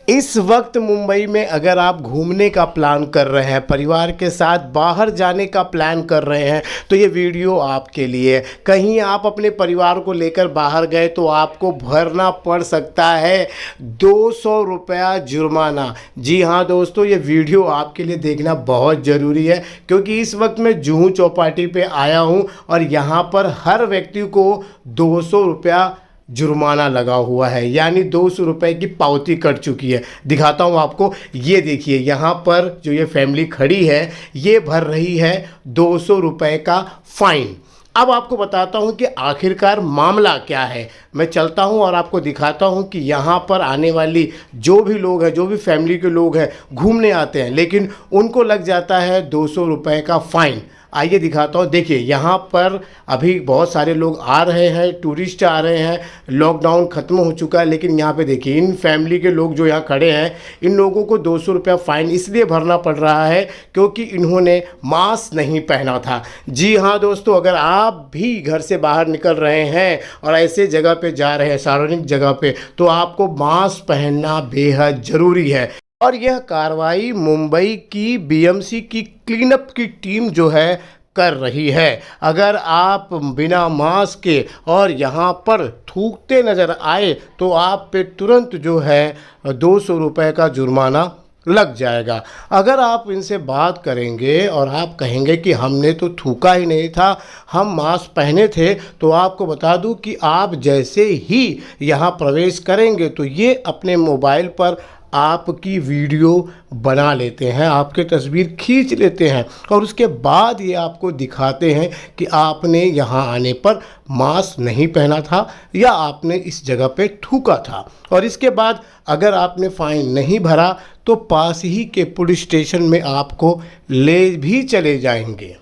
इस वक्त मुंबई में अगर आप घूमने का प्लान कर रहे हैं, परिवार के साथ बाहर जाने का प्लान कर रहे हैं, तो ये वीडियो आपके लिए। कहीं आप अपने परिवार को लेकर बाहर गए तो आपको भरना पड़ सकता है 200 रुपया जुर्माना। जी हाँ दोस्तों, ये वीडियो आपके लिए देखना बहुत ज़रूरी है, क्योंकि इस वक्त मैं जुहू चौपाटी पे आया हूँ और यहाँ पर हर व्यक्ति को 200 रुपया जुर्माना लगा हुआ है, यानी 200 रुपये की पावती कट चुकी है। दिखाता हूँ आपको, ये देखिए यहाँ पर जो ये फैमिली खड़ी है ये भर रही है 200 रुपये का फ़ाइन। अब आपको बताता हूँ कि आखिरकार मामला क्या है। मैं चलता हूँ और आपको दिखाता हूँ कि यहाँ पर आने वाली जो भी लोग हैं, जो भी फैमिली के लोग हैं, घूमने आते हैं, लेकिन उनको लग जाता है 200 रुपये का फ़ाइन। आइए दिखाता हूँ। देखिए यहाँ पर अभी बहुत सारे लोग आ रहे हैं, टूरिस्ट आ रहे हैं, लॉकडाउन ख़त्म हो चुका है, लेकिन यहाँ पे देखिए इन फैमिली के लोग जो यहाँ खड़े हैं, इन लोगों को 200 रुपया फ़ाइन इसलिए भरना पड़ रहा है क्योंकि इन्होंने मास्क नहीं पहना था। जी हाँ दोस्तों, अगर आप भी घर से बाहर निकल रहे हैं और ऐसे जगह पे जा रहे हैं, सार्वजनिक जगह पे, तो आपको मास्क पहनना बेहद ज़रूरी है। और यह कार्रवाई मुंबई की बीएमसी की क्लीनअप की टीम जो है कर रही है। अगर आप बिना मास्क के और यहाँ पर थूकते नज़र आए तो आप पे तुरंत जो है 200 रुपये का जुर्माना लग जाएगा। अगर आप इनसे बात करेंगे और आप कहेंगे कि हमने तो थूका ही नहीं था, हम मास्क पहने थे, तो आपको बता दूं कि आप जैसे ही यहाँ प्रवेश करेंगे तो ये अपने मोबाइल पर आपकी वीडियो बना लेते हैं, आपके तस्वीर खींच लेते हैं और उसके बाद ये आपको दिखाते हैं कि आपने यहाँ आने पर मास्क नहीं पहना था या आपने इस जगह पे थूका था। और इसके बाद अगर आपने फ़ाइन नहीं भरा तो पास ही के पुलिस स्टेशन में आपको ले भी चले जाएंगे।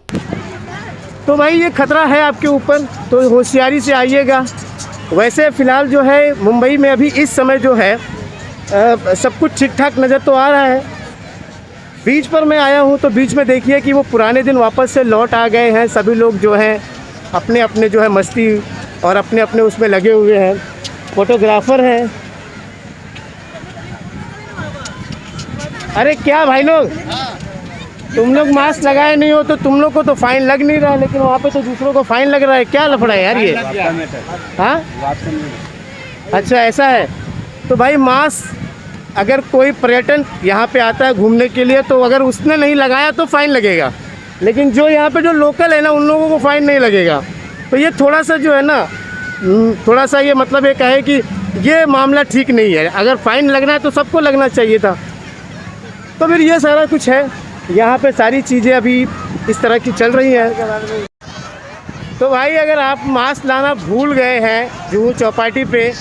तो भाई ये खतरा है आपके ऊपर, तो होशियारी से आइएगा। वैसे फ़िलहाल जो है मुंबई में अभी इस समय जो है सब कुछ ठीक ठाक नज़र तो आ रहा है। बीच पर मैं आया हूँ तो बीच में देखिए कि वो पुराने दिन वापस से लौट आ गए हैं। सभी लोग जो हैं अपने अपने जो है मस्ती और अपने अपने उसमें लगे हुए हैं। फोटोग्राफर हैं। अरे क्या भाई लोग, तुम लोग मास्क लगाए नहीं हो तो तुम लोग को तो फ़ाइन लग नहीं रहा है, लेकिन वहाँ पे तो दूसरों को फ़ाइन लग रहा है। क्या लफड़ा है यार ये? हाँ, अच्छा ऐसा है। तो भाई मास्क अगर कोई पर्यटन यहाँ पे आता है घूमने के लिए तो अगर उसने नहीं लगाया तो फ़ाइन लगेगा, लेकिन जो यहाँ पे जो लोकल है ना उन लोगों को फ़ाइन नहीं लगेगा। तो ये थोड़ा सा जो है ना, थोड़ा सा ये मतलब एक है कि ये मामला ठीक नहीं है। अगर फ़ाइन लगना है तो सबको लगना चाहिए था। तो फिर ये सारा कुछ है, यहाँ पे सारी चीज़ें अभी इस तरह की चल रही हैं। तो भाई अगर आप मास्क लाना भूल गए हैं जुहू चौपाटी पे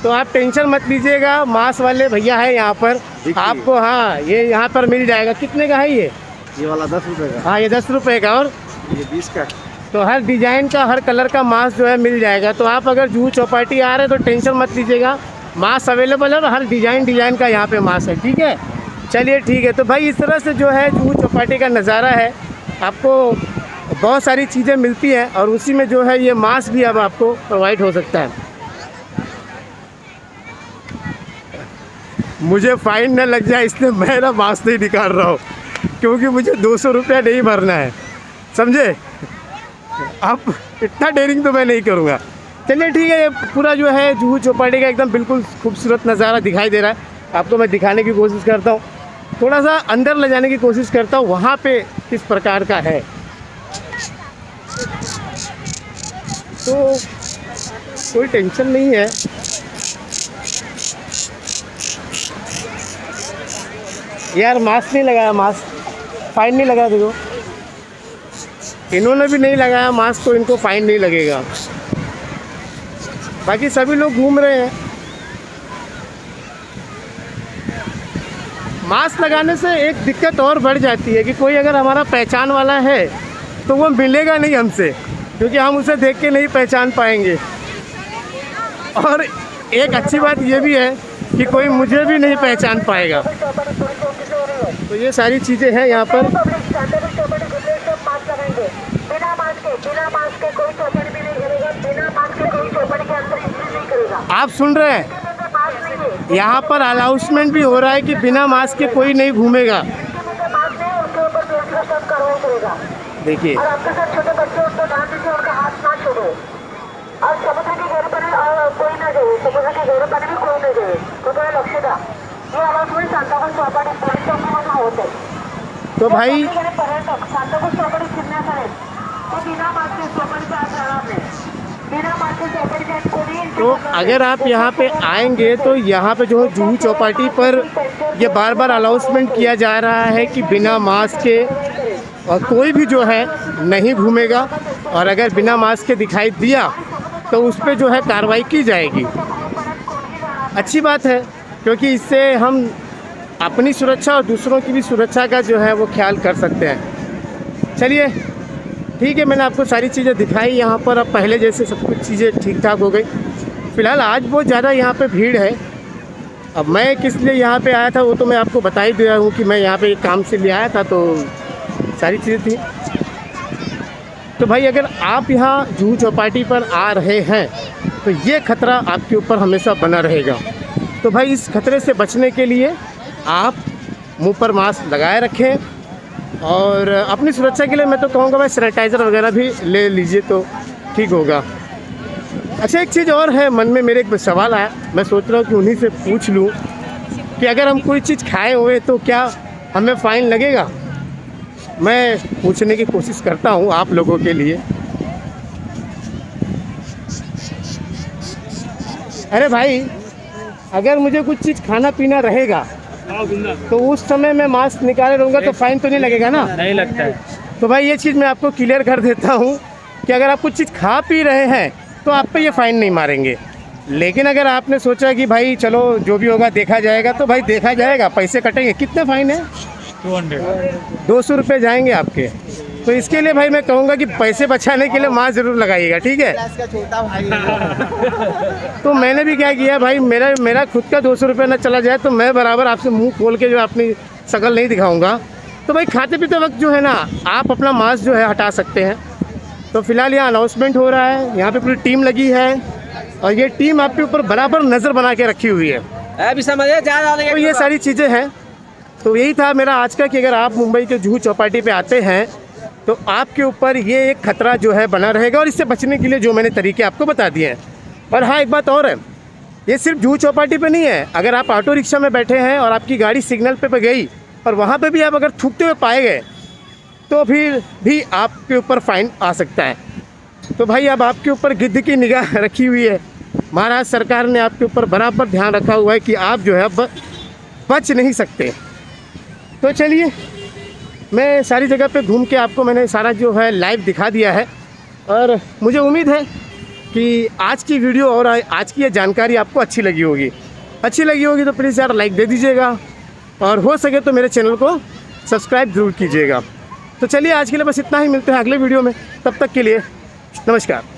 तो आप टेंशन मत लीजिएगा, मास्क वाले भैया है यहाँ पर आपको। हाँ, ये यहाँ पर मिल जाएगा। कितने का है ये वाला? 10 रुपये का। हाँ, ये 10 रुपये का और ये 20 का। तो हर डिज़ाइन का, हर कलर का मास्क जो है मिल जाएगा। तो आप अगर जुहू चौपाटी आ रहे हैं तो टेंशन मत लीजिएगा, मास्क अवेलेबल है और हर डिज़ाइन का यहाँ पे मास्क है। ठीक है, चलिए ठीक है। तो भाई इस तरह से जो है जुहू चौपाटी का नज़ारा है। आपको बहुत सारी चीज़ें मिलती हैं और उसी में जो है ये मास्क भी अब आपको प्रोवाइड हो सकता है। मुझे फ़ाइन न लग जाए इसलिए मैं ना मास्क नहीं निकाल रहा हूँ, क्योंकि मुझे 200 रुपया नहीं भरना है, समझे? अब इतना डेयरिंग तो मैं नहीं करूँगा। चलिए ठीक है, ये पूरा जो है जुहू चौपाटी का एकदम बिल्कुल खूबसूरत नज़ारा दिखाई दे रहा है। आपको मैं दिखाने की कोशिश करता हूँ, थोड़ा सा अंदर ले जाने की कोशिश करता हूँ वहाँ पे किस प्रकार का है। तो कोई टेंशन नहीं है। यार मास्क नहीं लगाया, मास्क फ़ाइन नहीं लगा। देखो इन्होंने भी नहीं लगाया मास्क तो इनको फ़ाइन नहीं लगेगा। बाकी सभी लोग घूम रहे हैं। मास्क लगाने से एक दिक्कत और बढ़ जाती है कि कोई अगर हमारा पहचान वाला है तो वो मिलेगा नहीं हमसे, क्योंकि हम उसे देख के नहीं पहचान पाएंगे। और एक अच्छी बात ये भी है कि कोई मुझे भी नहीं पहचान पाएगा। तो ये सारी चीज़ें हैं यहाँ पर। आप सुन रहे हैं? यहाँ पर अनाउंसमेंट भी हो रहा है कि बिना मास्क के कोई नहीं घूमेगा। देखिए और आपके साथ छोटे बच्चे उनको ध्यान दीजिए, उनका हाथ ना छोड़ो। और समुद्र के गहरे पानी कोई ना जाए, समुद्र के गहरे पानी में कोई ना जाए, तो थोड़ा लक्ष्य द्या। ये आवाज मुळे सांताक्रूज चौपाटी पोलीस चौकीमधून होत आहे। तो भाई पर्यटक सांताक्रूज चौपाटी फिरण्यास आहेत, तो बिना मास्क चौपाटीच्या आत जाणार नाही। बिना मास्क चौपाटीच्या आत कोणी तो अगर आप यहाँ पे आएंगे तो यहाँ पे जो जुहू चौपाटी पर ये बार बार अनाउंसमेंट किया जा रहा है कि बिना मास्क के और कोई भी जो है नहीं घूमेगा, और अगर बिना मास्क के दिखाई दिया तो उस पर जो है कार्रवाई की जाएगी। अच्छी बात है, क्योंकि इससे हम अपनी सुरक्षा और दूसरों की भी सुरक्षा का जो है वो ख्याल कर सकते हैं। चलिए ठीक है, मैंने आपको सारी चीज़ें दिखाई यहाँ पर। अब पहले जैसे सब कुछ चीज़ें ठीक ठाक हो गई। फ़िलहाल आज बहुत ज़्यादा यहाँ पे भीड़ है। अब मैं किस लिए यहाँ पे आया था वो तो मैं आपको बता ही दिया हूँ कि मैं यहाँ पे एक काम से ले आया था, तो सारी चीज़ें थी। तो भाई अगर आप यहाँ जुहू चौपाटी पर आ रहे हैं तो ये खतरा आपके ऊपर हमेशा बना रहेगा। तो भाई इस खतरे से बचने के लिए आप मुंह पर मास्क लगाए रखें, और अपनी सुरक्षा के लिए मैं तो कहूँगा भाई सैनिटाइज़र वगैरह भी ले लीजिए तो ठीक होगा। अच्छा एक चीज़ और है, मन में मेरे एक सवाल आया, मैं सोच रहा हूँ कि उन्हीं से पूछ लूँ कि अगर हम कोई चीज़ खाए हुए तो क्या हमें फ़ाइन लगेगा? मैं पूछने की कोशिश करता हूँ आप लोगों के लिए। अरे भाई अगर मुझे कुछ चीज़ खाना पीना रहेगा तो उस समय मैं मास्क निकाले रहूँगा तो फ़ाइन तो नहीं लगेगा ना? नहीं लगता है। तो भाई ये चीज़ मैं आपको क्लियर कर देता हूँ कि अगर आप कुछ चीज़ खा पी रहे हैं तो आप पे ये फ़ाइन नहीं मारेंगे। लेकिन अगर आपने सोचा कि भाई चलो जो भी होगा देखा जाएगा, तो भाई देखा जाएगा, पैसे कटेंगे। कितने फ़ाइन है? 200 रुपये जाएंगे आपके। तो इसके लिए भाई मैं कहूँगा कि पैसे बचाने के लिए मास्क ज़रूर लगाइएगा, ठीक है? तो मैंने भी क्या किया भाई, मेरा खुद का 200 रुपये ना चला जाए तो मैं बराबर आपसे मुंह खोल के जो अपनी शक्ल नहीं दिखाऊंगा। तो भाई खाते पीते वक्त जो है ना आप अपना मास्क जो है हटा सकते हैं। तो फिलहाल यहाँ अनाउंसमेंट हो रहा है, यहाँ पे पूरी टीम लगी है और ये टीम आपके ऊपर बराबर नज़र बना के रखी हुई है। अभी समझे तो ये सारी चीज़ें हैं। तो यही था मेरा आज का कि अगर आप मुंबई के जुहू चौपाटी पे आते हैं तो आपके ऊपर ये एक खतरा जो है बना रहेगा, और इससे बचने के लिए जो मैंने तरीके आपको बता दिए हैं। और हाँ एक बात और है, ये सिर्फ जुहू चौपाटी पे नहीं है। अगर आप ऑटो रिक्शा में बैठे हैं और आपकी गाड़ी सिग्नल पे गई और वहाँ पे भी आप अगर थूकते हुए पाए गए तो फिर भी आपके ऊपर फ़ाइन आ सकता है। तो भाई अब आपके ऊपर गिद्ध की निगाह रखी हुई है। महाराष्ट्र सरकार ने आपके ऊपर बराबर ध्यान रखा हुआ है कि आप जो है बच नहीं सकते। तो चलिए मैं सारी जगह पे घूम के आपको मैंने सारा जो है लाइव दिखा दिया है, और मुझे उम्मीद है कि आज की वीडियो और आज की ये जानकारी आपको अच्छी लगी होगी। तो प्लीज़ यार लाइक दे दीजिएगा, और हो सके तो मेरे चैनल को सब्सक्राइब ज़रूर कीजिएगा। तो चलिए आज के लिए बस इतना ही, मिलते हैं अगले वीडियो में। तब तक के लिए नमस्कार।